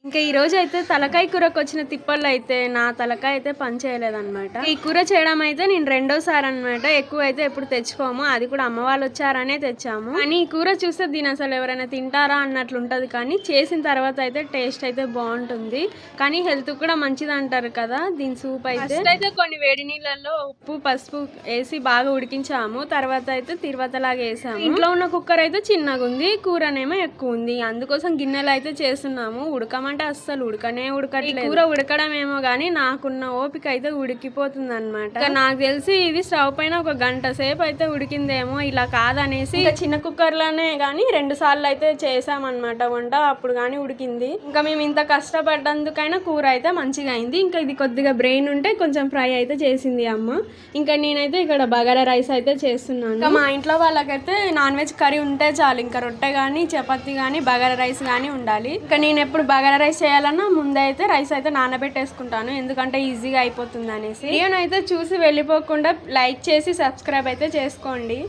ఇంకా ఈ రోజు అయితే తలకాయ కూరకు వచ్చిన తిప్పలు అయితే నా తలకాయ అయితే పని చేయలేదన్నమాట. ఈ కూర చేయడం అయితే నేను రెండోసారి అనమాట. ఎక్కువ అయితే ఎప్పుడు తెచ్చుకోము, అది కూడా అమ్మ వాళ్ళు వచ్చారనే తెచ్చాము. కానీ ఈ కూర చూస్తే దీని అసలు ఎవరైనా తింటారా అన్నట్లు ఉంటది, కానీ చేసిన తర్వాత అయితే టేస్ట్ అయితే బాగుంటుంది. కానీ హెల్త్ కూడా మంచిది అంటారు కదా. దీని సూప్ అయితే కొన్ని వేడి నీళ్ళల్లో ఉప్పు పసుపు వేసి బాగా ఉడికించాము. తర్వాత అయితే తిరువతలాగా వేసాము. ఇంట్లో ఉన్న కుక్కర్ అయితే చిన్నగా ఉంది, కూరనేమో ఎక్కువ ఉంది. అందుకోసం గిన్నెలు అయితే చేస్తున్నాము. ఉడకమంటే అస్సలు ఉడకట్లేదు. కూర ఉడకడం ఏమో గానీ నాకున్న ఓపిక అయితే ఉడికిపోతుంది అనమాట. నాకు తెలిసి ఇది స్టవ్ పైన ఒక గంట సేపు అయితే ఉడికిందేమో, ఇలా కాదనేసి ఇంకా చిన్న కుక్కర్ లోనే గానీ 2 సార్లు అయితే చేసామన్నమాట వంట. అప్పుడు గానీ ఉడికింది. ఇంకా మేము ఇంత కష్టపడ్డందుకైనా కూర అయితే మంచిగా అయింది. ఇంకా ఇది కొద్దిగా బ్రెయిన్ ఉంటే కొంచెం ఫ్రై అయితే చేసింది అమ్మ. ఇంకా నేనైతే ఇక్కడ బగారా రైస్ అయితే చేస్తున్నాను. ఇంకా మా ఇంట్లో వాళ్ళకైతే నాన్ వెజ్ కర్రీ ఉంటే చాలు. ఇంకా రొట్టె గానీ చపాతీ గానీ బగారా రైస్ గానీ ఉండాలి. ఇంకా నేను ఎప్పుడు బగారా రైస్ చేయాలన్నా ముందే అయితే రైస్ అయితే నానబెట్టేసుకుంటాను, ఎందుకంటే ఈజీగా అయిపోతుంది అనేసి. వీడియోని అయితే చూసి వెళ్ళిపోకుండా లైక్ చేసి సబ్స్క్రైబ్ అయితే చేసుకోండి.